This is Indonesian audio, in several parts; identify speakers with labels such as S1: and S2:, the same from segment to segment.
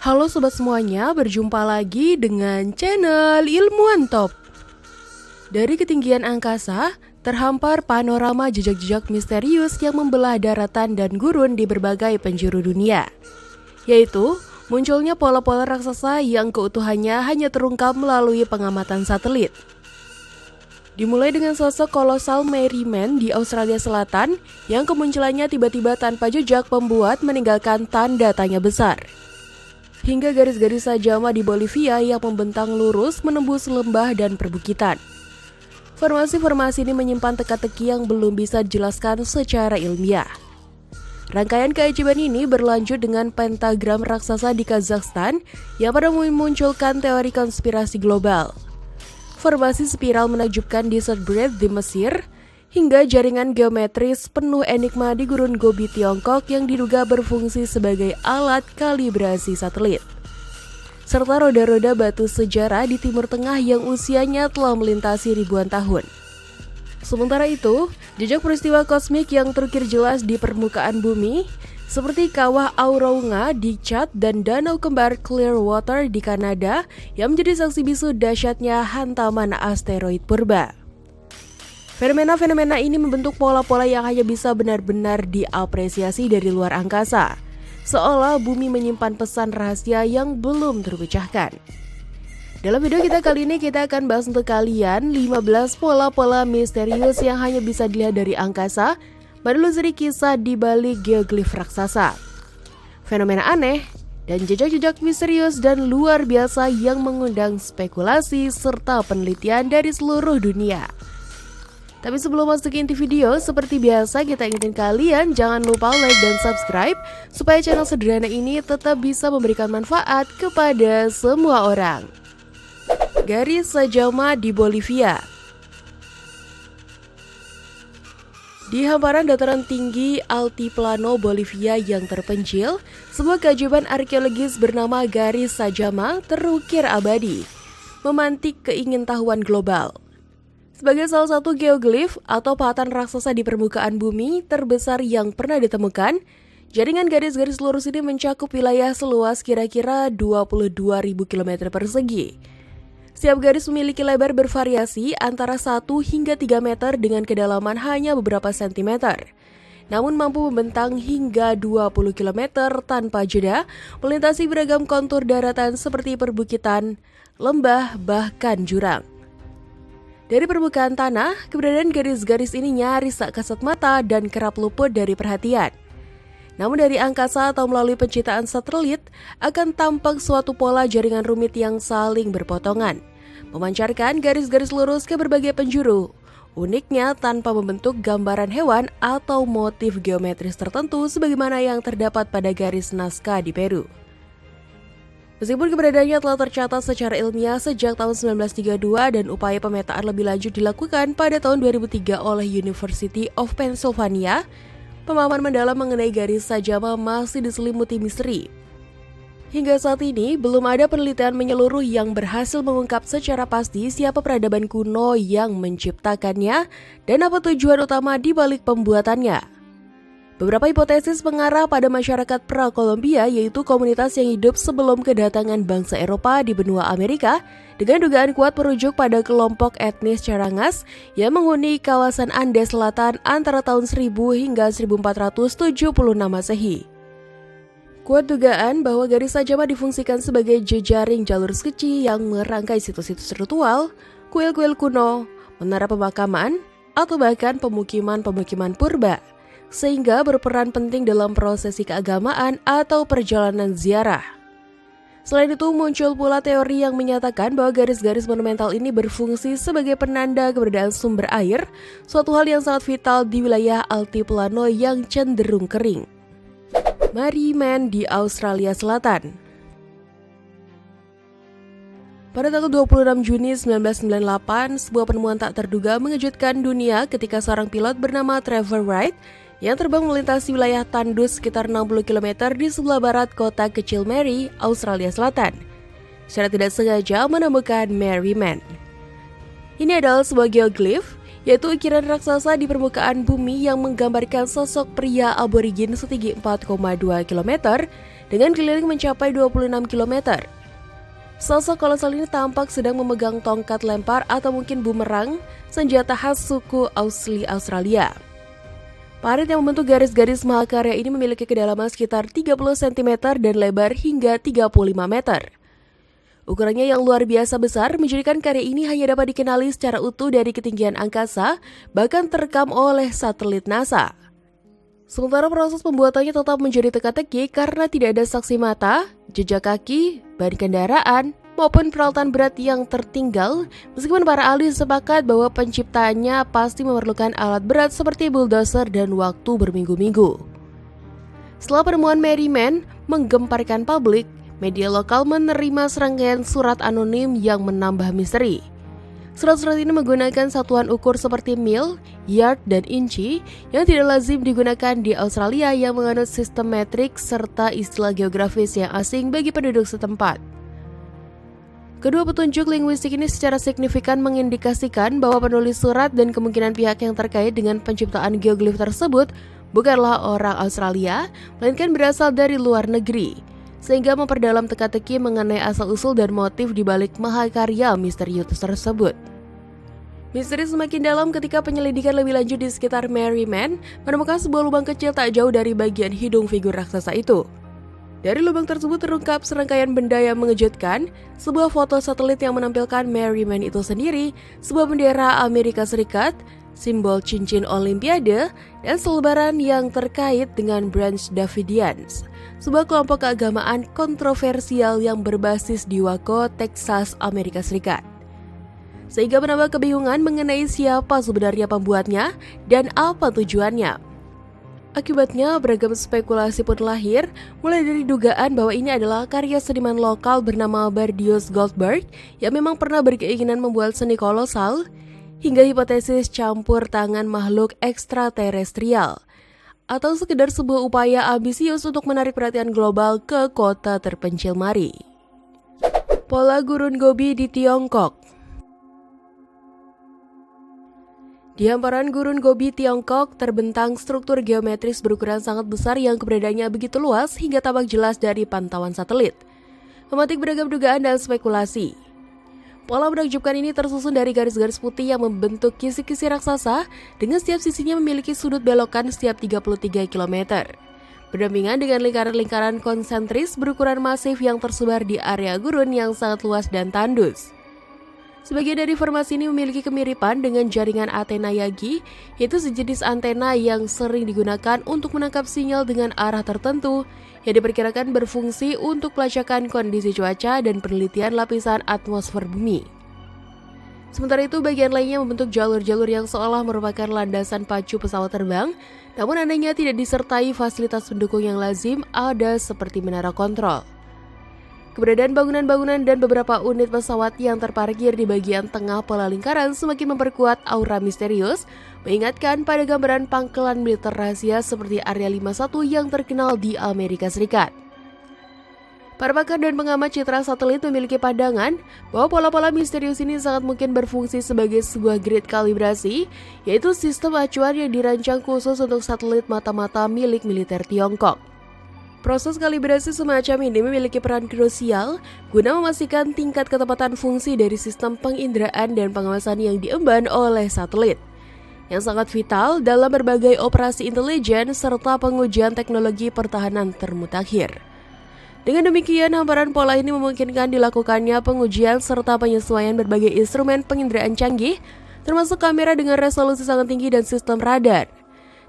S1: Halo sobat semuanya, berjumpa lagi dengan channel Ilmuwan Top. Dari ketinggian angkasa, terhampar panorama jejak-jejak misterius yang membelah daratan dan gurun di berbagai penjuru dunia. Yaitu, munculnya pola-pola raksasa yang keutuhannya hanya terungkap melalui pengamatan satelit. Dimulai dengan sosok kolosal Merryman di Australia Selatan yang kemunculannya tiba-tiba tanpa jejak membuat meninggalkan tanda tanya besar. Hingga garis-garis sajama di Bolivia yang membentang lurus menembus lembah dan perbukitan. Formasi-formasi ini menyimpan teka-teki yang belum bisa dijelaskan secara ilmiah. Rangkaian keajaiban ini berlanjut dengan pentagram raksasa di Kazakhstan yang pada memunculkan teori konspirasi global. Formasi spiral menakjubkan di Southbridge di Mesir, hingga jaringan geometris penuh enigma di Gurun Gobi Tiongkok yang diduga berfungsi sebagai alat kalibrasi satelit. Serta roda-roda batu sejarah di Timur Tengah yang usianya telah melintasi ribuan tahun. Sementara itu, jejak peristiwa kosmik yang terukir jelas di permukaan bumi, seperti kawah Auraunga di Chad dan danau kembar Clearwater di Kanada yang menjadi saksi bisu dahsyatnya hantaman asteroid purba. Fenomena-fenomena ini membentuk pola-pola yang hanya bisa benar-benar diapresiasi dari luar angkasa, seolah bumi menyimpan pesan rahasia yang belum terpecahkan. Dalam video kita kali ini kita akan bahas untuk kalian 15 pola-pola misterius yang hanya bisa dilihat dari angkasa, menelusuri kisah di balik geoglif raksasa. Fenomena aneh dan jejak-jejak misterius dan luar biasa yang mengundang spekulasi serta penelitian dari seluruh dunia. Tapi sebelum masuk ke inti video, seperti biasa kita ingetin kalian jangan lupa like dan subscribe supaya channel sederhana ini tetap bisa memberikan manfaat kepada semua orang. Garis sajama di Bolivia. Di hamparan dataran tinggi Altiplano Bolivia yang terpencil, sebuah keajaiban arkeologis bernama Garis Sajama terukir abadi, memantik keingintahuan global. Sebagai salah satu geoglif atau pahatan raksasa di permukaan bumi terbesar yang pernah ditemukan, jaringan garis-garis lurus ini mencakup wilayah seluas kira-kira 22.000 km persegi. Setiap garis memiliki lebar bervariasi antara 1 hingga 3 meter dengan kedalaman hanya beberapa sentimeter. Namun mampu membentang hingga 20 km tanpa jeda, melintasi beragam kontur daratan seperti perbukitan, lembah, bahkan jurang. Dari permukaan tanah, keberadaan garis-garis ini nyaris tak kasat mata dan kerap luput dari perhatian. Namun dari angkasa atau melalui pencitraan satelit, akan tampak suatu pola jaringan rumit yang saling berpotongan, memancarkan garis-garis lurus ke berbagai penjuru. Uniknya tanpa membentuk gambaran hewan atau motif geometris tertentu sebagaimana yang terdapat pada garis Nazca di Peru. Meskipun keberadaannya telah tercatat secara ilmiah sejak tahun 1932 dan upaya pemetaan lebih lanjut dilakukan pada tahun 2003 oleh University of Pennsylvania, pemahaman mendalam mengenai garis sajama masih diselimuti misteri. Hingga saat ini, belum ada penelitian menyeluruh yang berhasil mengungkap secara pasti siapa peradaban kuno yang menciptakannya dan apa tujuan utama di balik pembuatannya. Beberapa hipotesis mengarah pada masyarakat pra-Kolombia, yaitu komunitas yang hidup sebelum kedatangan bangsa Eropa di benua Amerika, dengan dugaan kuat merujuk pada kelompok etnis Charangas yang menghuni kawasan Andes Selatan antara tahun 1000 hingga 1476 Masehi. Kuat dugaan bahwa garis sajama difungsikan sebagai jejaring jalur skeci yang merangkai situs-situs ritual, kuil-kuil kuno, menara pemakaman, atau bahkan pemukiman-pemukiman purba, sehingga berperan penting dalam prosesi keagamaan atau perjalanan ziarah. Selain itu, muncul pula teori yang menyatakan bahwa garis-garis monumental ini berfungsi sebagai penanda keberadaan sumber air, suatu hal yang sangat vital di wilayah Altiplano yang cenderung kering. Merryman di Australia Selatan. Pada tanggal 26 Juni 1998, sebuah penemuan tak terduga mengejutkan dunia ketika seorang pilot bernama Trevor Wright yang terbang melintasi wilayah tandus sekitar 60 km di sebelah barat kota kecil Mary, Australia Selatan. Secara tidak sengaja menemukan Merryman. Ini adalah sebuah geoglif, yaitu ukiran raksasa di permukaan bumi yang menggambarkan sosok pria aborigin setinggi 4,2 km dengan keliling mencapai 26 km. Sosok kolosal ini tampak sedang memegang tongkat lempar atau mungkin bumerang, senjata khas suku Ausli Australia. Parit yang membentuk garis-garis mahakarya ini memiliki kedalaman sekitar 30 cm dan lebar hingga 35 meter. Ukurannya yang luar biasa besar menjadikan karya ini hanya dapat dikenali secara utuh dari ketinggian angkasa, bahkan terekam oleh satelit NASA. Sementara proses pembuatannya tetap menjadi teka-teki karena tidak ada saksi mata, jejak kaki, ban kendaraan, maupun peralatan berat yang tertinggal, meskipun para ahli sepakat bahwa penciptaannya pasti memerlukan alat berat seperti bulldozer dan waktu berminggu-minggu. Setelah penemuan Merryman menggemparkan publik, media lokal menerima serangkaian surat anonim yang menambah misteri. Surat-surat ini menggunakan satuan ukur seperti mil, yard, dan inci yang tidak lazim digunakan di Australia yang menganut sistem metrik serta istilah geografis yang asing bagi penduduk setempat. Kedua petunjuk linguistik ini secara signifikan mengindikasikan bahwa penulis surat dan kemungkinan pihak yang terkait dengan penciptaan geoglif tersebut bukanlah orang Australia, melainkan berasal dari luar negeri, sehingga memperdalam teka-teki mengenai asal-usul dan motif di balik mahakarya misterius tersebut. Misteri semakin dalam ketika penyelidikan lebih lanjut di sekitar Merryman menemukan sebuah lubang kecil tak jauh dari bagian hidung figur raksasa itu. Dari lubang tersebut terungkap serangkaian benda yang mengejutkan, sebuah foto satelit yang menampilkan Merryman itu sendiri, sebuah bendera Amerika Serikat, simbol cincin Olimpiade, dan selebaran yang terkait dengan Branch Davidians, sebuah kelompok keagamaan kontroversial yang berbasis di Waco, Texas, Amerika Serikat. Sehingga menambah kebingungan mengenai siapa sebenarnya pembuatnya dan apa tujuannya. Akibatnya beragam spekulasi pun lahir, mulai dari dugaan bahwa ini adalah karya seniman lokal bernama Bardius Goldberg yang memang pernah berkeinginan membuat seni kolosal, hingga hipotesis campur tangan makhluk ekstraterestrial, atau sekedar sebuah upaya ambisius untuk menarik perhatian global ke kota terpencil Mari. Pola gurun Gobi di Tiongkok. Di hamparan gurun Gobi, Tiongkok, terbentang struktur geometris berukuran sangat besar yang keberadaannya begitu luas hingga tampak jelas dari pantauan satelit, memantik beragam dugaan dan spekulasi. Pola menakjubkan ini tersusun dari garis-garis putih yang membentuk kisi-kisi raksasa dengan setiap sisinya memiliki sudut belokan setiap 33 km. Berdampingan dengan lingkaran-lingkaran konsentris berukuran masif yang tersebar di area gurun yang sangat luas dan tandus. Sebagian dari formasi ini memiliki kemiripan dengan jaringan antena Yagi, yaitu sejenis antena yang sering digunakan untuk menangkap sinyal dengan arah tertentu yang diperkirakan berfungsi untuk pelacakan kondisi cuaca dan penelitian lapisan atmosfer bumi. Sementara itu, bagian lainnya membentuk jalur-jalur yang seolah merupakan landasan pacu pesawat terbang, namun anehnya tidak disertai fasilitas pendukung yang lazim ada seperti menara kontrol. Keberadaan bangunan-bangunan dan beberapa unit pesawat yang terparkir di bagian tengah pola lingkaran semakin memperkuat aura misterius, mengingatkan pada gambaran pangkalan militer rahasia seperti Area 51 yang terkenal di Amerika Serikat. Para pakar dan pengamat citra satelit memiliki pandangan bahwa pola-pola misterius ini sangat mungkin berfungsi sebagai sebuah grid kalibrasi, yaitu sistem acuan yang dirancang khusus untuk satelit mata-mata milik militer Tiongkok. Proses kalibrasi semacam ini memiliki peran krusial guna memastikan tingkat ketepatan fungsi dari sistem penginderaan dan pengawasan yang diemban oleh satelit, yang sangat vital dalam berbagai operasi intelijen serta pengujian teknologi pertahanan termutakhir. Dengan demikian, hamparan pola ini memungkinkan dilakukannya pengujian serta penyesuaian berbagai instrumen penginderaan canggih, termasuk kamera dengan resolusi sangat tinggi dan sistem radar,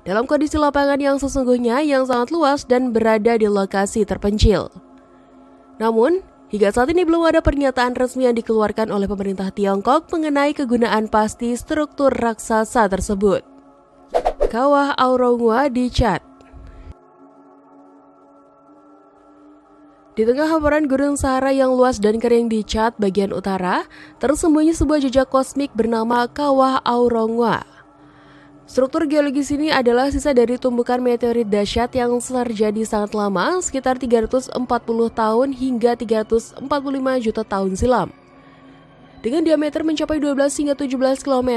S1: dalam kondisi lapangan yang sesungguhnya yang sangat luas dan berada di lokasi terpencil. Namun, hingga saat ini belum ada pernyataan resmi yang dikeluarkan oleh pemerintah Tiongkok mengenai kegunaan pasti struktur raksasa tersebut. Kawah Aurongwa di Chad. Di tengah hamparan Gunung Sahara yang luas dan kering di Chad bagian utara, tersembunyi sebuah jejak kosmik bernama Kawah Aurongwa. Struktur geologis ini adalah sisa dari tumbukan meteorit dahsyat yang terjadi sangat lama, sekitar 340 tahun hingga 345 juta tahun silam. Dengan diameter mencapai 12 hingga 17 km,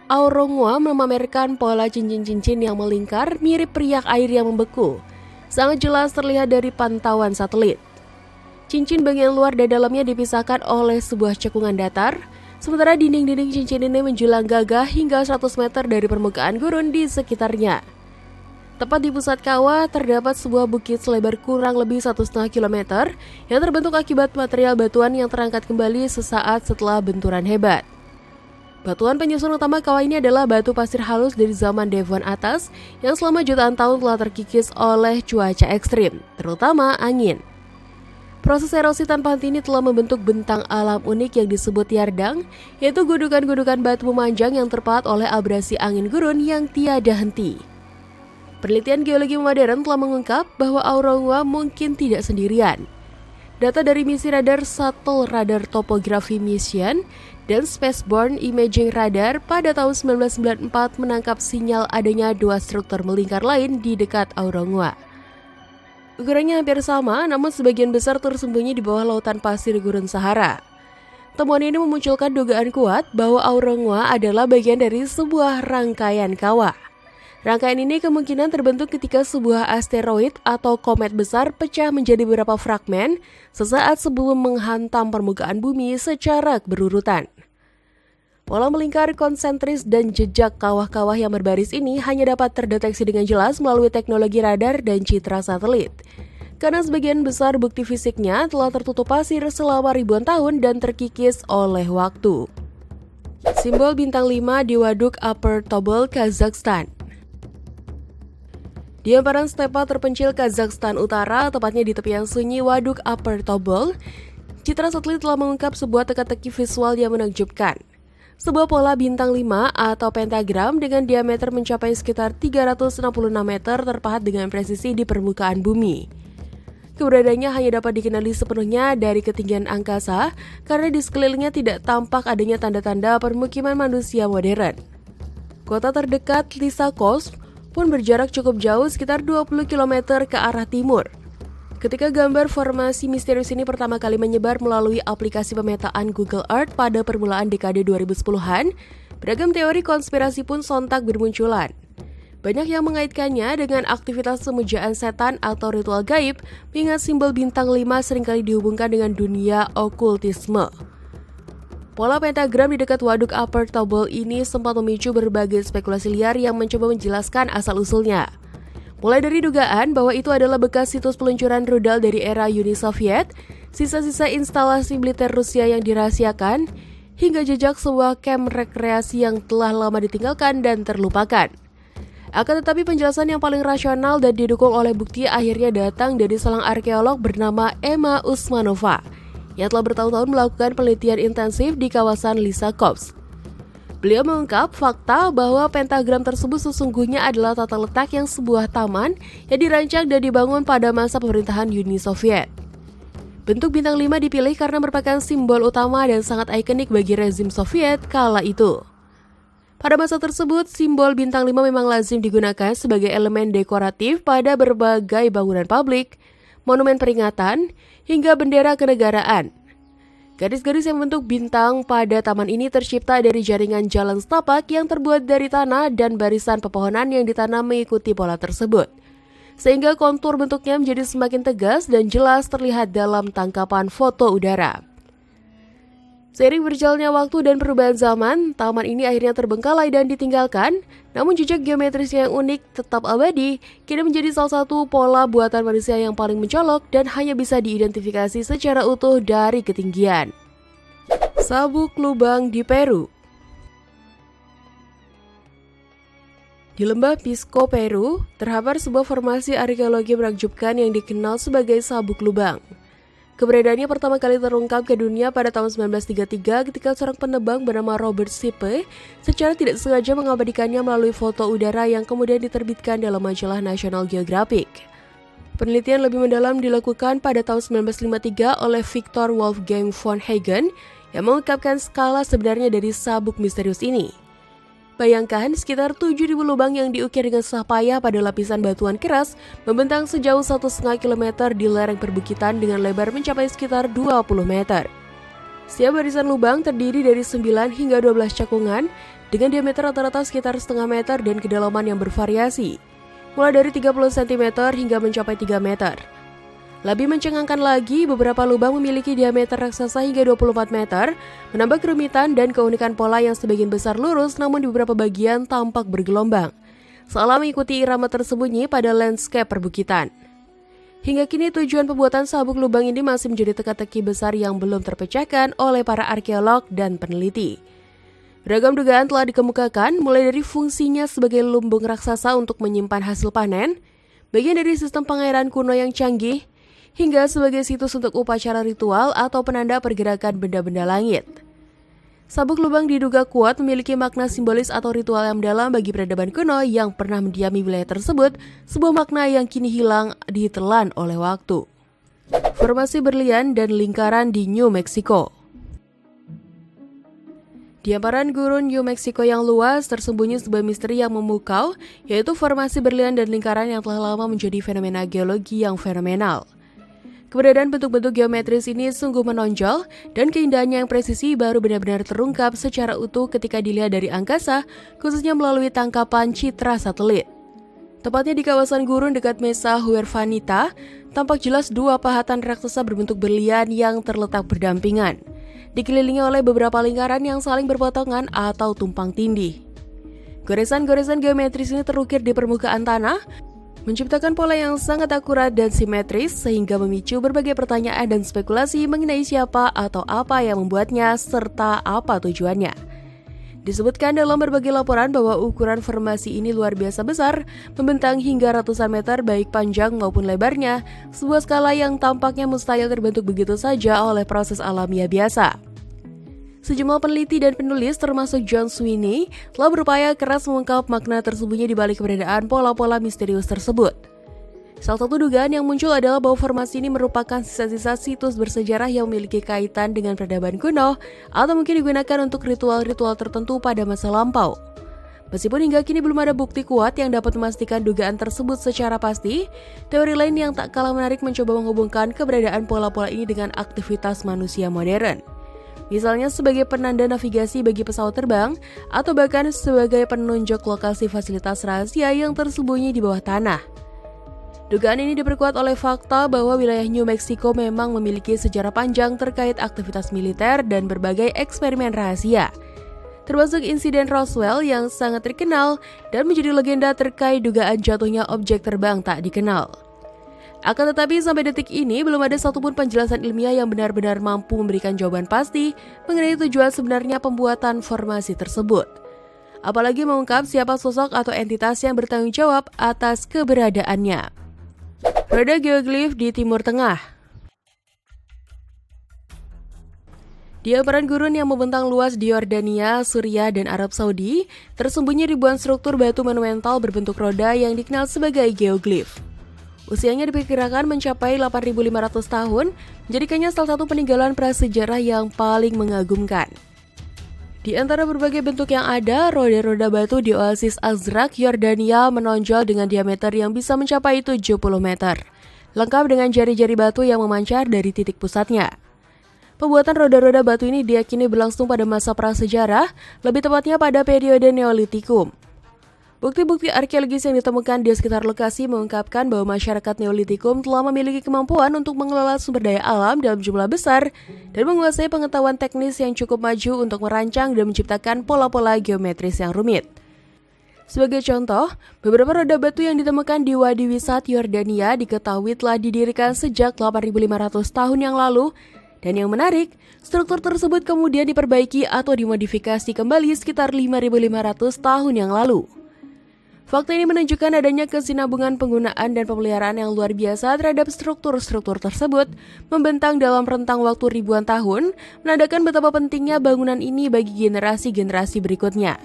S1: Aurongwa memamerkan pola cincin-cincin yang melingkar mirip periak air yang membeku, sangat jelas terlihat dari pantauan satelit. Cincin bagian luar dan dalamnya dipisahkan oleh sebuah cekungan datar, sementara dinding-dinding cincin ini menjulang gagah hingga 100 meter dari permukaan gurun di sekitarnya. Tepat di pusat kawah terdapat sebuah bukit selebar kurang lebih 1,5 km yang terbentuk akibat material batuan yang terangkat kembali sesaat setelah benturan hebat. Batuan penyusun utama kawah ini adalah batu pasir halus dari zaman Devon atas yang selama jutaan tahun telah terkikis oleh cuaca ekstrim, terutama angin. Proses erosi tanpa henti ini telah membentuk bentang alam unik yang disebut yardang, yaitu gundukan-gundukan batu memanjang yang terpahat oleh abrasi angin gurun yang tiada henti. Penelitian geologi modern telah mengungkap bahwa Aurangua mungkin tidak sendirian. Data dari misi radar Shuttle Radar Topography Mission dan Spaceborne Imaging Radar pada tahun 1994 menangkap sinyal adanya dua struktur melingkar lain di dekat Aurangua. Ukurannya hampir sama, namun sebagian besar tersembunyi di bawah lautan pasir gurun Sahara. Temuan ini memunculkan dugaan kuat bahwa Aurangua adalah bagian dari sebuah rangkaian kawah. Rangkaian ini kemungkinan terbentuk ketika sebuah asteroid atau komet besar pecah menjadi beberapa fragmen sesaat sebelum menghantam permukaan bumi secara berurutan. Pola melingkar konsentris dan jejak kawah-kawah yang berbaris ini hanya dapat terdeteksi dengan jelas melalui teknologi radar dan citra satelit. Karena sebagian besar bukti fisiknya telah tertutup pasir selama ribuan tahun dan terkikis oleh waktu. Simbol bintang 5 di Waduk Upper Tobol, Kazakhstan. Di hamparan stepa terpencil Kazakhstan Utara, tepatnya di tepian sunyi Waduk Upper Tobol, citra satelit telah mengungkap sebuah teka-teki visual yang menakjubkan. Sebuah pola bintang 5 atau pentagram dengan diameter mencapai sekitar 366 meter terpahat dengan presisi di permukaan bumi. Keberadaannya hanya dapat dikenali sepenuhnya dari ketinggian angkasa karena di sekelilingnya tidak tampak adanya tanda-tanda permukiman manusia modern. Kota terdekat Lysychansk pun berjarak cukup jauh sekitar 20 km ke arah timur. Ketika gambar formasi misterius ini pertama kali menyebar melalui aplikasi pemetaan Google Earth pada permulaan dekade 2010-an, beragam teori konspirasi pun sontak bermunculan. Banyak yang mengaitkannya dengan aktivitas semujaan setan atau ritual gaib, mengingat simbol bintang 5 seringkali dihubungkan dengan dunia okultisme. Pola pentagram di dekat Waduk Upper Tobol ini sempat memicu berbagai spekulasi liar yang mencoba menjelaskan asal-usulnya. Mulai dari dugaan bahwa itu adalah bekas situs peluncuran rudal dari era Uni Soviet, sisa-sisa instalasi militer Rusia yang dirahasiakan, hingga jejak sebuah kamp rekreasi yang telah lama ditinggalkan dan terlupakan. Akan tetapi penjelasan yang paling rasional dan didukung oleh bukti akhirnya datang dari seorang arkeolog bernama Emma Usmanova, yang telah bertahun-tahun melakukan penelitian intensif di kawasan Lysychansk. Beliau mengungkap fakta bahwa pentagram tersebut sesungguhnya adalah tata letak yang sebuah taman yang dirancang dan dibangun pada masa pemerintahan Uni Soviet. Bentuk bintang 5 dipilih karena merupakan simbol utama dan sangat ikonik bagi rezim Soviet kala itu. Pada masa tersebut, simbol bintang 5 memang lazim digunakan sebagai elemen dekoratif pada berbagai bangunan publik, monumen peringatan, hingga bendera kenegaraan. Garis-garis yang membentuk bintang pada taman ini tercipta dari jaringan jalan setapak yang terbuat dari tanah dan barisan pepohonan yang ditanam mengikuti pola tersebut. Sehingga kontur bentuknya menjadi semakin tegas dan jelas terlihat dalam tangkapan foto udara. Seiring berjalannya waktu dan perubahan zaman, taman ini akhirnya terbengkalai dan ditinggalkan, namun jejak geometrisnya yang unik tetap abadi, kini menjadi salah satu pola buatan manusia yang paling mencolok dan hanya bisa diidentifikasi secara utuh dari ketinggian. Sabuk lubang di Peru. Di lembah Pisco, Peru, terhampar sebuah formasi arkeologi menakjubkan yang dikenal sebagai sabuk lubang. Keberadaannya pertama kali terungkap ke dunia pada tahun 1933 ketika seorang penebang bernama Robert Sipe secara tidak sengaja mengabadikannya melalui foto udara yang kemudian diterbitkan dalam majalah National Geographic. Penelitian lebih mendalam dilakukan pada tahun 1953 oleh Victor Wolfgang von Hagen yang mengungkapkan skala sebenarnya dari sabuk misterius ini. Bayangkan sekitar 7.000 lubang yang diukir dengan susah payah pada lapisan batuan keras membentang sejauh 1,5 km di lereng perbukitan dengan lebar mencapai sekitar 20 meter. Setiap barisan lubang terdiri dari 9 hingga 12 cekungan dengan diameter rata-rata sekitar setengah meter dan kedalaman yang bervariasi. mulai dari 30 cm hingga mencapai 3 meter. Lebih mencengangkan lagi, beberapa lubang memiliki diameter raksasa hingga 24 meter, menambah kerumitan dan keunikan pola yang sebagian besar lurus namun di beberapa bagian tampak bergelombang, seolah mengikuti irama tersembunyi pada landscape perbukitan. Hingga kini tujuan pembuatan sabuk lubang ini masih menjadi teka-teki besar yang belum terpecahkan oleh para arkeolog dan peneliti. Beragam dugaan telah dikemukakan, mulai dari fungsinya sebagai lumbung raksasa untuk menyimpan hasil panen, bagian dari sistem pengairan kuno yang canggih, hingga sebagai situs untuk upacara ritual atau penanda pergerakan benda-benda langit. Sabuk lubang diduga kuat memiliki makna simbolis atau ritual yang mendalam bagi peradaban kuno yang pernah mendiami wilayah tersebut, sebuah makna yang kini hilang ditelan oleh waktu. Formasi berlian dan lingkaran di New Mexico. Di hamparan gurun New Mexico yang luas, tersembunyi sebuah misteri yang memukau, yaitu formasi berlian dan lingkaran yang telah lama menjadi fenomena geologi yang fenomenal. Keberadaan bentuk-bentuk geometris ini sungguh menonjol, dan keindahannya yang presisi baru benar-benar terungkap secara utuh ketika dilihat dari angkasa, khususnya melalui tangkapan citra satelit. Tepatnya di kawasan gurun dekat Mesa Huerfanita, tampak jelas dua pahatan raksasa berbentuk berlian yang terletak berdampingan, dikelilingi oleh beberapa lingkaran yang saling berpotongan atau tumpang tindih. Goresan-goresan geometris ini terukir di permukaan tanah, menciptakan pola yang sangat akurat dan simetris sehingga memicu berbagai pertanyaan dan spekulasi mengenai siapa atau apa yang membuatnya serta apa tujuannya. Disebutkan dalam berbagai laporan bahwa ukuran formasi ini luar biasa besar, membentang hingga ratusan meter baik panjang maupun lebarnya, sebuah skala yang tampaknya mustahil terbentuk begitu saja oleh proses alamiah biasa. Sejumlah peneliti dan penulis termasuk John Sweeney telah berupaya keras mengungkap makna tersembunyi di balik keberadaan pola-pola misterius tersebut. Salah satu dugaan yang muncul adalah bahwa formasi ini merupakan sisa-sisa situs bersejarah yang memiliki kaitan dengan peradaban kuno atau mungkin digunakan untuk ritual-ritual tertentu pada masa lampau. Meskipun hingga kini belum ada bukti kuat yang dapat memastikan dugaan tersebut secara pasti, teori lain yang tak kalah menarik mencoba menghubungkan keberadaan pola-pola ini dengan aktivitas manusia modern. Misalnya sebagai penanda navigasi bagi pesawat terbang, atau bahkan sebagai penunjuk lokasi fasilitas rahasia yang tersembunyi di bawah tanah. Dugaan ini diperkuat oleh fakta bahwa wilayah New Mexico memang memiliki sejarah panjang terkait aktivitas militer dan berbagai eksperimen rahasia, termasuk insiden Roswell yang sangat terkenal dan menjadi legenda terkait dugaan jatuhnya objek terbang tak dikenal. Akan tetapi sampai detik ini belum ada satupun penjelasan ilmiah yang benar-benar mampu memberikan jawaban pasti mengenai tujuan sebenarnya pembuatan formasi tersebut. Apalagi mengungkap siapa sosok atau entitas yang bertanggung jawab atas keberadaannya. Roda geoglif di Timur Tengah. Di hamparan gurun yang membentang luas di Yordania, Suriah, dan Arab Saudi, tersembunyi ribuan struktur batu monumental berbentuk roda yang dikenal sebagai geoglif. Usianya diperkirakan mencapai 8.500 tahun, menjadikannya salah satu peninggalan prasejarah yang paling mengagumkan. Di antara berbagai bentuk yang ada, roda-roda batu di Oasis Azraq, Yordania menonjol dengan diameter yang bisa mencapai 70 meter, lengkap dengan jari-jari batu yang memancar dari titik pusatnya. Pembuatan roda-roda batu ini diyakini berlangsung pada masa prasejarah, lebih tepatnya pada periode Neolitikum. Bukti-bukti arkeologis yang ditemukan di sekitar lokasi mengungkapkan bahwa masyarakat Neolitikum telah memiliki kemampuan untuk mengelola sumber daya alam dalam jumlah besar dan menguasai pengetahuan teknis yang cukup maju untuk merancang dan menciptakan pola-pola geometris yang rumit. Sebagai contoh, beberapa roda batu yang ditemukan di Wadi Wisat Yordania diketahui telah didirikan sejak 8.500 tahun yang lalu, dan yang menarik, struktur tersebut kemudian diperbaiki atau dimodifikasi kembali sekitar 5.500 tahun yang lalu. Fakta ini menunjukkan adanya kesinambungan penggunaan dan pemeliharaan yang luar biasa terhadap struktur-struktur tersebut, membentang dalam rentang waktu ribuan tahun, menandakan betapa pentingnya bangunan ini bagi generasi-generasi berikutnya.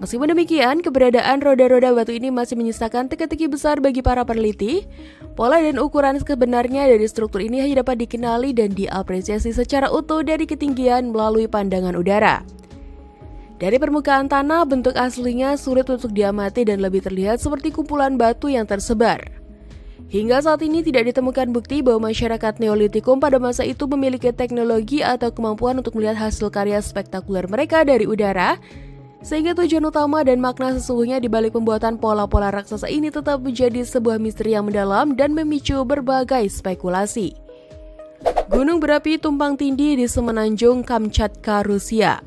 S1: Meskipun demikian, keberadaan roda-roda batu ini masih menyisakan teka-teki besar bagi para peneliti. Pola dan ukuran sebenarnya dari struktur ini hanya dapat dikenali dan diapresiasi secara utuh dari ketinggian melalui pandangan udara. Dari permukaan tanah, bentuk aslinya sulit untuk diamati dan lebih terlihat seperti kumpulan batu yang tersebar. Hingga saat ini tidak ditemukan bukti bahwa masyarakat Neolitikum pada masa itu memiliki teknologi atau kemampuan untuk melihat hasil karya spektakuler mereka dari udara, Sehingga tujuan utama dan makna sesungguhnya di balik pembuatan pola-pola raksasa ini tetap menjadi sebuah misteri yang mendalam dan memicu berbagai spekulasi. Gunung berapi tumpang tindih di Semenanjung Kamchatka, Rusia.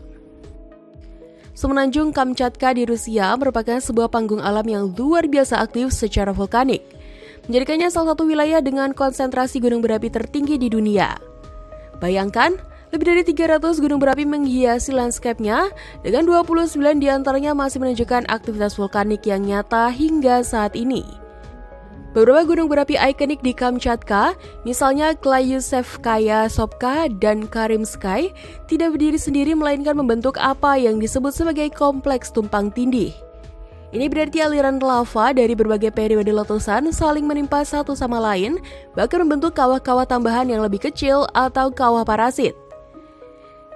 S1: Semenanjung Kamchatka di Rusia merupakan sebuah panggung alam yang luar biasa aktif secara vulkanik, menjadikannya salah satu wilayah dengan konsentrasi gunung berapi tertinggi di dunia. Bayangkan, lebih dari 300 gunung berapi menghiasi landscape-nya, dengan 29 diantaranya masih menunjukkan aktivitas vulkanik yang nyata hingga saat ini. Beberapa gunung berapi ikonik di Kamchatka, misalnya Klayusevskaya Sopka dan Karimsky, tidak berdiri sendiri melainkan membentuk apa yang disebut sebagai kompleks tumpang tindih. Ini berarti aliran lava dari berbagai periode letusan saling menimpa satu sama lain, bahkan membentuk kawah-kawah tambahan yang lebih kecil atau kawah parasit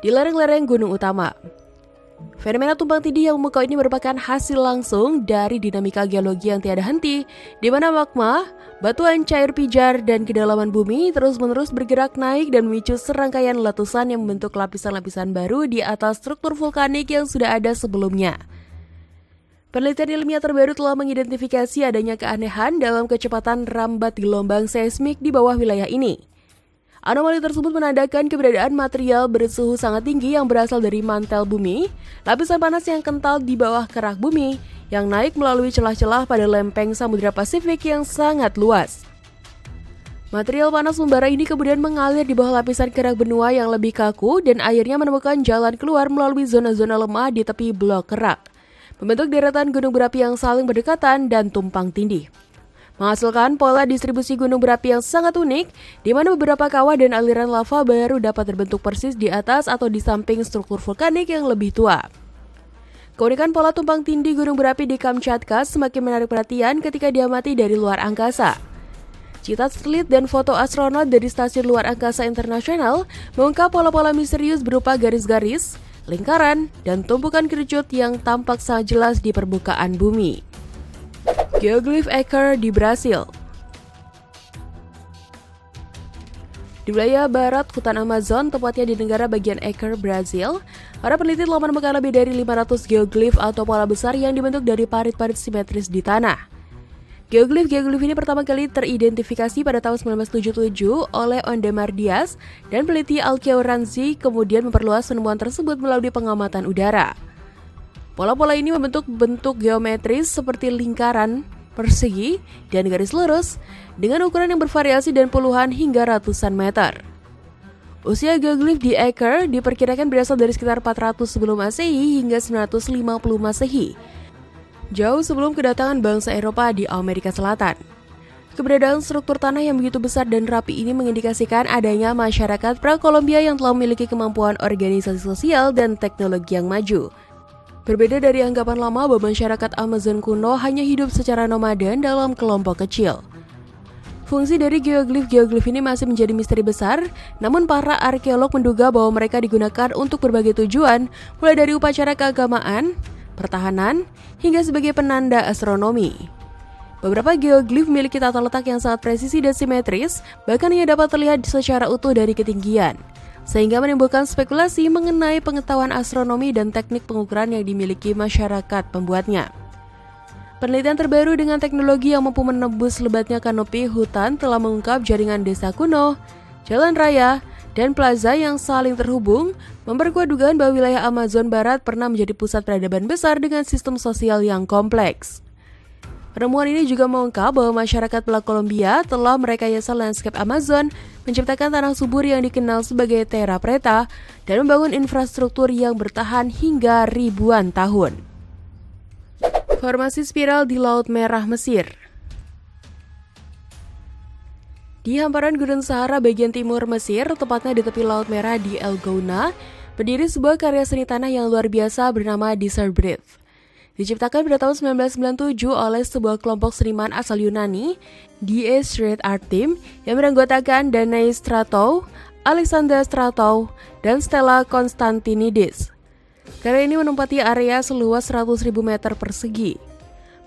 S1: di lereng-lereng gunung utama. Fenomena tumpang tindih yang memukau ini merupakan hasil langsung dari dinamika geologi yang tiada henti, di mana magma, batuan cair pijar, dan kedalaman bumi terus-menerus bergerak naik dan memicu serangkaian letusan yang membentuk lapisan-lapisan baru di atas struktur vulkanik yang sudah ada sebelumnya. Penelitian ilmiah terbaru telah mengidentifikasi adanya keanehan dalam kecepatan rambat gelombang seismik di bawah wilayah ini. Anomali tersebut menandakan keberadaan material bersuhu sangat tinggi yang berasal dari mantel bumi, lapisan panas yang kental di bawah kerak bumi, yang naik melalui celah-celah pada lempeng Samudra Pasifik yang sangat luas. Material panas membara ini kemudian mengalir di bawah lapisan kerak benua yang lebih kaku dan akhirnya menemukan jalan keluar melalui zona-zona lemah di tepi blok kerak, membentuk deretan gunung berapi yang saling berdekatan dan tumpang tindih, menghasilkan pola distribusi gunung berapi yang sangat unik, di mana beberapa kawah dan aliran lava baru dapat terbentuk persis di atas atau di samping struktur vulkanik yang lebih tua. Keunikan pola tumpang tindih gunung berapi di Kamchatka semakin menarik perhatian ketika diamati dari luar angkasa. Citat satelit dan foto astronot dari Stasiun Luar Angkasa Internasional mengungkap pola-pola misterius berupa garis-garis, lingkaran, dan tumpukan kerucut yang tampak sangat jelas di permukaan bumi. Geoglyph Acre di Brasil. Di wilayah barat hutan Amazon, tepatnya di negara bagian Acre, Brasil, para peneliti telah menemukan lebih dari 500 geoglyph atau pola besar yang dibentuk dari parit-parit simetris di tanah. Geoglyph ini pertama kali teridentifikasi pada tahun 1977 oleh Ondemar Dias dan peneliti Alkeo Ranzi kemudian memperluas penemuan tersebut melalui pengamatan udara. Pola-pola ini membentuk bentuk geometris seperti lingkaran, persegi, dan garis lurus dengan ukuran yang bervariasi dan puluhan hingga ratusan meter. Usia geoglyph di Acre diperkirakan berasal dari sekitar 400 sebelum Masehi hingga 950 Masehi, jauh sebelum kedatangan bangsa Eropa di Amerika Selatan. Keberadaan struktur tanah yang begitu besar dan rapi ini mengindikasikan adanya masyarakat pra-Kolombia yang telah memiliki kemampuan organisasi sosial dan teknologi yang maju. Berbeda dari anggapan lama bahwa masyarakat Amazon kuno hanya hidup secara nomaden dalam kelompok kecil. Fungsi dari geoglyph ini masih menjadi misteri besar, namun para arkeolog menduga bahwa mereka digunakan untuk berbagai tujuan, mulai dari upacara keagamaan, pertahanan, hingga sebagai penanda astronomi. Beberapa geoglyph memiliki tata letak yang sangat presisi dan simetris, bahkan ia dapat terlihat secara utuh dari ketinggian, sehingga menimbulkan spekulasi mengenai pengetahuan astronomi dan teknik pengukuran yang dimiliki masyarakat pembuatnya. Penelitian terbaru dengan teknologi yang mampu menembus lebatnya kanopi hutan telah mengungkap jaringan desa kuno, jalan raya, dan plaza yang saling terhubung, memperkuat dugaan bahwa wilayah Amazon Barat pernah menjadi pusat peradaban besar dengan sistem sosial yang kompleks. Penemuan ini juga mengungkap bahwa masyarakat Kolombia telah merekayasa landscape Amazon, menciptakan tanah subur yang dikenal sebagai terra preta, dan membangun infrastruktur yang bertahan hingga ribuan tahun. Formasi spiral di Laut Merah Mesir. Di hamparan Gurun Sahara bagian timur Mesir, tepatnya di tepi Laut Merah di El Gouna, berdiri sebuah karya seni tanah yang luar biasa bernama Disserbrid. Diciptakan pada tahun 1997 oleh sebuah kelompok seniman asal Yunani, DA Street Art Team, yang beranggotakan Danai Stratou, Alexander Stratou, dan Stella Constantinidis. Karya ini menempati area seluas 100.000 meter persegi.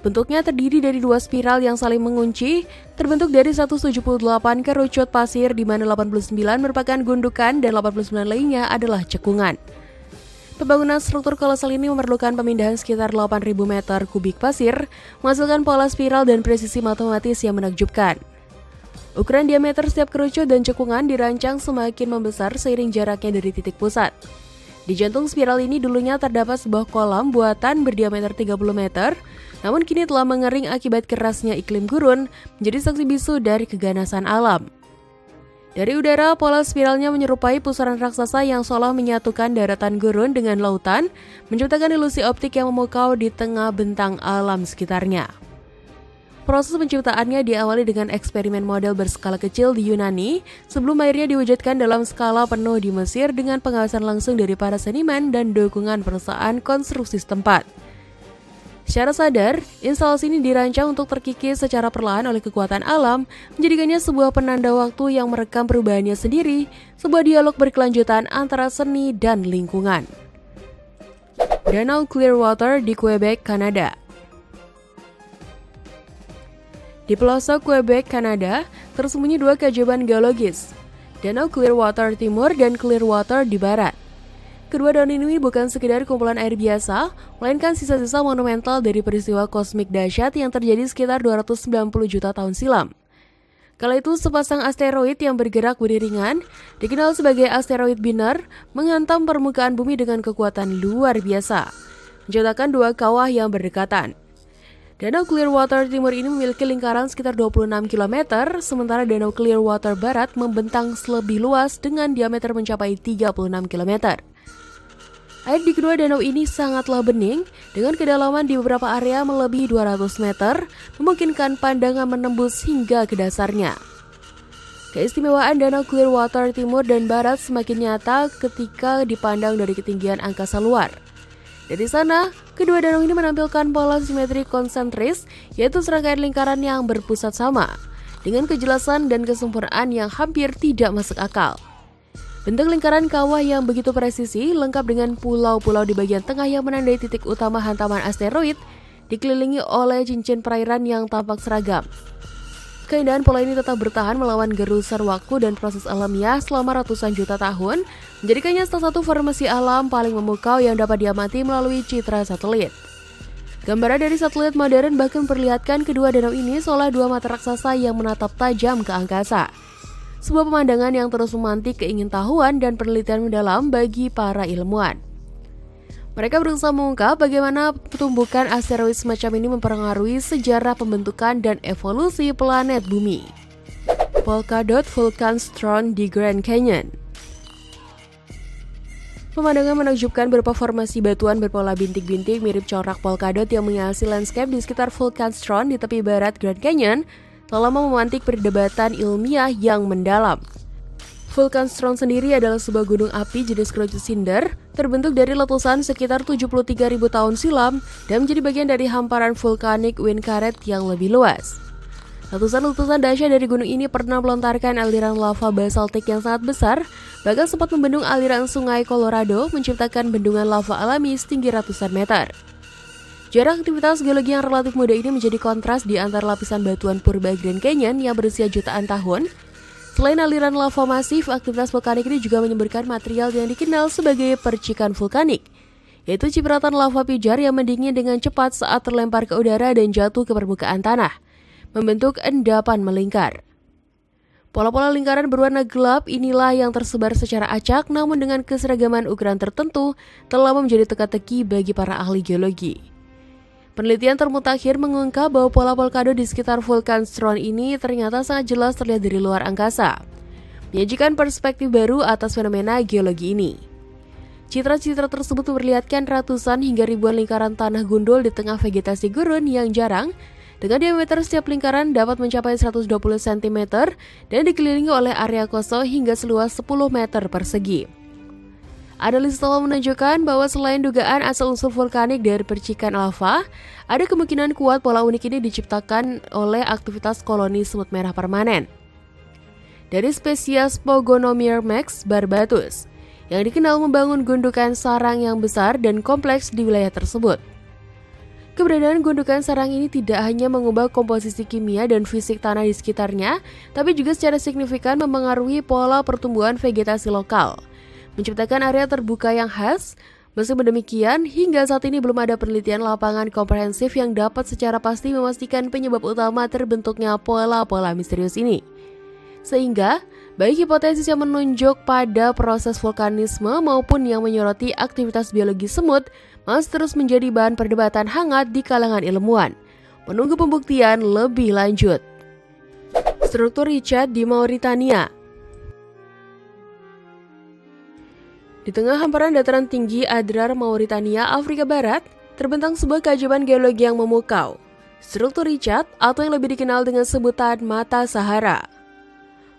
S1: Bentuknya terdiri dari dua spiral yang saling mengunci, terbentuk dari 178 kerucut pasir di mana 89 merupakan gundukan dan 89 lainnya adalah cekungan. Pembangunan struktur kolosal ini memerlukan pemindahan sekitar 8.000 meter kubik pasir, menghasilkan pola spiral dan presisi matematis yang menakjubkan. Ukuran diameter setiap kerucut dan cekungan dirancang semakin membesar seiring jaraknya dari titik pusat. Di jantung spiral ini dulunya terdapat sebuah kolam buatan berdiameter 30 meter, namun kini telah mengering akibat kerasnya iklim gurun, menjadi saksi bisu dari keganasan alam. Dari udara, pola spiralnya menyerupai pusaran raksasa yang seolah menyatukan daratan gurun dengan lautan, menciptakan ilusi optik yang memukau di tengah bentang alam sekitarnya. Proses penciptaannya diawali dengan eksperimen model berskala kecil di Yunani, sebelum akhirnya diwujudkan dalam skala penuh di Mesir dengan pengawasan langsung dari para seniman dan dukungan perusahaan konstruksi setempat. Secara sadar, instalasi ini dirancang untuk terkikis secara perlahan oleh kekuatan alam, menjadikannya sebuah penanda waktu yang merekam perubahannya sendiri, sebuah dialog berkelanjutan antara seni dan lingkungan. Danau Clearwater di Quebec, Kanada. Di pelosok Quebec, Kanada, tersembunyi dua keajaiban geologis, Danau Clearwater Timur dan Clearwater di Barat. Kedua danau ini bukan sekedar kumpulan air biasa, melainkan sisa-sisa monumental dari peristiwa kosmik dahsyat yang terjadi sekitar 290 juta tahun silam. Kala itu, sepasang asteroid yang bergerak beriringan, dikenal sebagai asteroid Binner, menghantam permukaan bumi dengan kekuatan luar biasa, menciptakan dua kawah yang berdekatan. Danau Clearwater Timur ini memiliki lingkaran sekitar 26 km, sementara Danau Clearwater Barat membentang lebih luas dengan diameter mencapai 36 km. Air di kedua danau ini sangatlah bening, dengan kedalaman di beberapa area melebihi 200 meter, memungkinkan pandangan menembus hingga ke dasarnya. Keistimewaan Danau Clearwater Timur dan Barat semakin nyata ketika dipandang dari ketinggian angkasa luar. Dari sana, kedua danau ini menampilkan pola simetri konsentris, yaitu serangkaian lingkaran yang berpusat sama, dengan kejelasan dan kesempurnaan yang hampir tidak masuk akal. Bentuk lingkaran kawah yang begitu presisi, lengkap dengan pulau-pulau di bagian tengah yang menandai titik utama hantaman asteroid, dikelilingi oleh cincin perairan yang tampak seragam. Keindahan pola ini tetap bertahan melawan gerusan waktu dan proses alamiah selama ratusan juta tahun, menjadikannya salah satu formasi alam paling memukau yang dapat diamati melalui citra satelit. Gambaran dari satelit modern bahkan memperlihatkan kedua danau ini seolah dua mata raksasa yang menatap tajam ke angkasa. Sebuah pemandangan yang terus memantik keingintahuan dan penelitian mendalam bagi para ilmuwan. Mereka berusaha mengungkap bagaimana pertumbukan asteroid semacam ini mempengaruhi sejarah pembentukan dan evolusi planet bumi. Polka Dot Vulcan Throne di Grand Canyon. Pemandangan menakjubkan berupa formasi batuan berpola bintik-bintik mirip corak polkadot yang menghiasi landscape di sekitar Vulcan Throne di tepi barat Grand Canyon telah memantik perdebatan ilmiah yang mendalam. Vulcan Throne sendiri adalah sebuah gunung api jenis kerucut cinder, terbentuk dari letusan sekitar 73.000 tahun silam dan menjadi bagian dari hamparan vulkanik wind karet yang lebih luas. Letusan-letusan dahsyat dari gunung ini pernah melontarkan aliran lava basaltik yang sangat besar, bahkan sempat membendung aliran sungai Colorado, menciptakan bendungan lava alami setinggi ratusan meter. Jarak aktivitas geologi yang relatif muda ini menjadi kontras di antara lapisan batuan purba Grand Canyon yang berusia jutaan tahun. Selain aliran lava masif, aktivitas vulkanik ini juga menyemburkan material yang dikenal sebagai percikan vulkanik, yaitu cipratan lava pijar yang mendingin dengan cepat saat terlempar ke udara dan jatuh ke permukaan tanah, membentuk endapan melingkar. Pola-pola lingkaran berwarna gelap inilah yang tersebar secara acak, namun dengan keseragaman ukuran tertentu telah menjadi teka-teki bagi para ahli geologi. Penelitian termutakhir mengungkap bahwa pola polkado di sekitar Vulcan Throne ini ternyata sangat jelas terlihat dari luar angkasa, menyajikan perspektif baru atas fenomena geologi ini. Citra-citra tersebut memperlihatkan ratusan hingga ribuan lingkaran tanah gundul di tengah vegetasi gurun yang jarang, dengan diameter setiap lingkaran dapat mencapai 120 cm dan dikelilingi oleh area kosong hingga seluas 10 meter persegi. Analisis telah menunjukkan bahwa selain dugaan asal unsur vulkanik dari percikan lava, ada kemungkinan kuat pola unik ini diciptakan oleh aktivitas koloni semut merah permanen dari spesies Pogonomyrmex barbatus, yang dikenal membangun gundukan sarang yang besar dan kompleks di wilayah tersebut. Keberadaan gundukan sarang ini tidak hanya mengubah komposisi kimia dan fisik tanah di sekitarnya, tapi juga secara signifikan mempengaruhi pola pertumbuhan vegetasi lokal, menciptakan area terbuka yang khas, Meskipun demikian, hingga saat ini belum ada penelitian lapangan komprehensif yang dapat secara pasti memastikan penyebab utama terbentuknya pola-pola misterius ini. Sehingga, baik hipotesis yang menunjuk pada proses vulkanisme maupun yang menyoroti aktivitas biologi semut masih terus menjadi bahan perdebatan hangat di kalangan ilmuwan, menunggu pembuktian lebih lanjut. Struktur Richat di Mauritania. Di tengah hamparan dataran tinggi Adrar, Mauritania, Afrika Barat, terbentang sebuah keajaiban geologi yang memukau. Struktur Richat, atau yang lebih dikenal dengan sebutan Mata Sahara.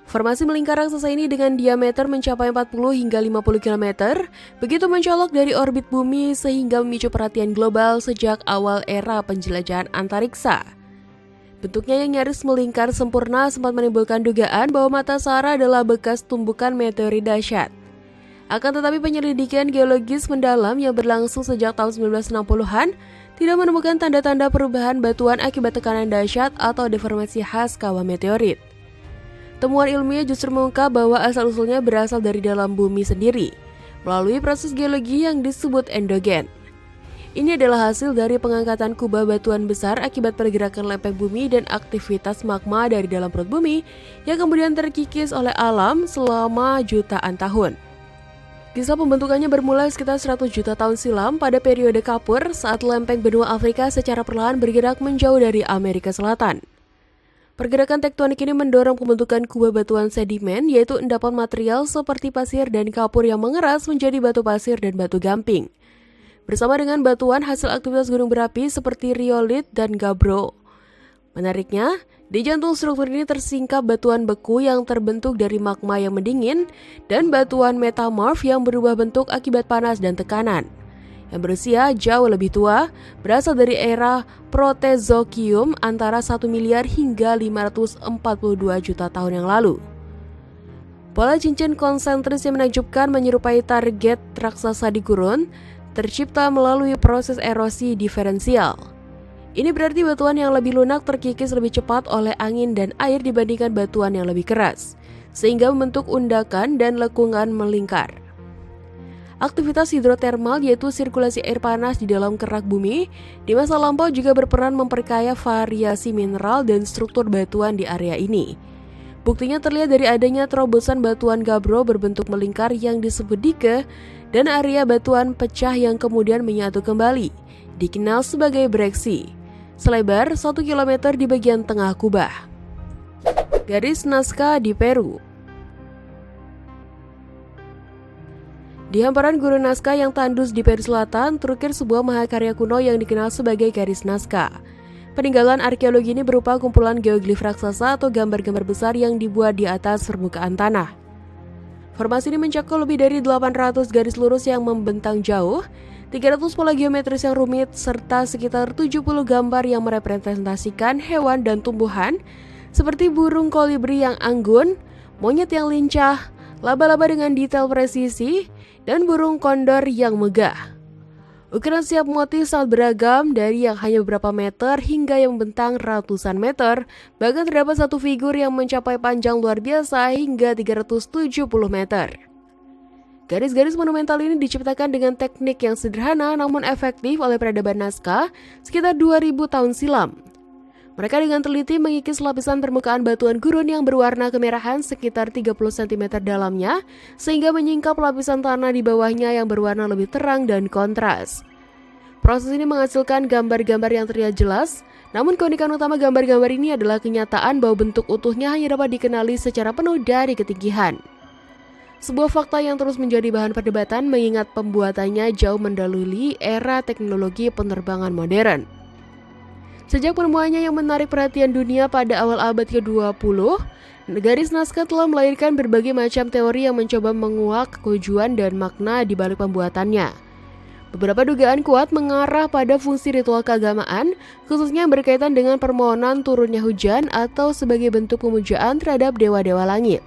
S1: Formasi melingkar raksasa ini dengan diameter mencapai 40 hingga 50 km, begitu mencolok dari orbit bumi sehingga memicu perhatian global sejak awal era penjelajahan antariksa. Bentuknya yang nyaris melingkar sempurna sempat menimbulkan dugaan bahwa Mata Sahara adalah bekas tumbukan meteorit dahsyat. Akan tetapi penyelidikan geologis mendalam yang berlangsung sejak tahun 1960-an tidak menemukan tanda-tanda perubahan batuan akibat tekanan dahsyat atau deformasi khas kawah meteorit. Temuan ilmiah justru mengungkap bahwa asal-usulnya berasal dari dalam bumi sendiri, melalui proses geologi yang disebut endogen. Ini adalah hasil dari pengangkatan kubah batuan besar akibat pergerakan lempeng bumi dan aktivitas magma dari dalam perut bumi yang kemudian terkikis oleh alam selama jutaan tahun. Kisah pembentukannya bermula sekitar 100 juta tahun silam pada periode Kapur saat lempeng benua Afrika secara perlahan bergerak menjauh dari Amerika Selatan. Pergerakan tektonik ini mendorong pembentukan kubah batuan sedimen, yaitu endapan material seperti pasir dan kapur yang mengeras menjadi batu pasir dan batu gamping. Bersama dengan batuan hasil aktivitas gunung berapi seperti riolit dan gabbro. Menariknya, di jantung struktur ini tersingkap batuan beku yang terbentuk dari magma yang mendingin dan batuan metamorf yang berubah bentuk akibat panas dan tekanan. Yang berusia jauh lebih tua, berasal dari era Proterozoikum antara 1 miliar hingga 542 juta tahun yang lalu. Pola cincin konsentris yang menakjubkan menyerupai target raksasa di gurun, tercipta melalui proses erosi diferensial. Ini berarti batuan yang lebih lunak terkikis lebih cepat oleh angin dan air dibandingkan batuan yang lebih keras, sehingga membentuk undakan dan lekungan melingkar. Aktivitas hidrotermal, yaitu sirkulasi air panas di dalam kerak bumi, di masa lampau juga berperan memperkaya variasi mineral dan struktur batuan di area ini. Buktinya terlihat dari adanya terobosan batuan gabbro berbentuk melingkar yang disebut dike dan area batuan pecah yang kemudian menyatu kembali, dikenal sebagai breksi, selebar 1 km di bagian tengah kubah. Garis Nazca di Peru. Di hamparan gurun Nazca yang tandus di Peru Selatan, terukir sebuah mahakarya kuno yang dikenal sebagai Garis Nazca. Peninggalan arkeologi ini berupa kumpulan geoglif raksasa atau gambar-gambar besar yang dibuat di atas permukaan tanah. Formasi ini mencakup lebih dari 800 garis lurus yang membentang jauh, 300 pola geometris yang rumit, serta sekitar 70 gambar yang merepresentasikan hewan dan tumbuhan, seperti burung kolibri yang anggun, monyet yang lincah, laba-laba dengan detail presisi, dan burung kondor yang megah. Ukuran setiap motif sangat beragam, dari yang hanya beberapa meter hingga yang membentang ratusan meter, bahkan terdapat satu figur yang mencapai panjang luar biasa hingga 370 meter. Garis-garis monumental ini diciptakan dengan teknik yang sederhana namun efektif oleh peradaban Nazca sekitar 2000 tahun silam. Mereka dengan teliti mengikis lapisan permukaan batuan gurun yang berwarna kemerahan sekitar 30 cm dalamnya, sehingga menyingkap lapisan tanah di bawahnya yang berwarna lebih terang dan kontras. Proses ini menghasilkan gambar-gambar yang terlihat jelas, namun keunikan utama gambar-gambar ini adalah kenyataan bahwa bentuk utuhnya hanya dapat dikenali secara penuh dari ketinggian. Sebuah fakta yang terus menjadi bahan perdebatan mengingat pembuatannya jauh mendahului era teknologi penerbangan modern. Sejak penemuannya yang menarik perhatian dunia pada awal abad ke-20, Garis Nazca telah melahirkan berbagai macam teori yang mencoba menguak tujuan dan makna di balik pembuatannya. Beberapa dugaan kuat mengarah pada fungsi ritual keagamaan, khususnya yang berkaitan dengan permohonan turunnya hujan atau sebagai bentuk pemujaan terhadap dewa-dewa langit.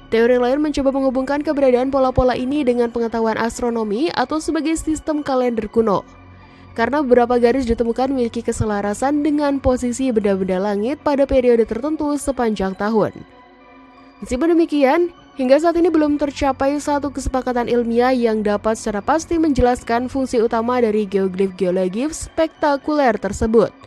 S1: Teori lain mencoba menghubungkan keberadaan pola-pola ini dengan pengetahuan astronomi atau sebagai sistem kalender kuno. Karena beberapa garis ditemukan memiliki keselarasan dengan posisi benda-benda langit pada periode tertentu sepanjang tahun. Meskipun demikian, Hingga saat ini belum tercapai satu kesepakatan ilmiah yang dapat secara pasti menjelaskan fungsi utama dari geoglif geologi spektakuler tersebut.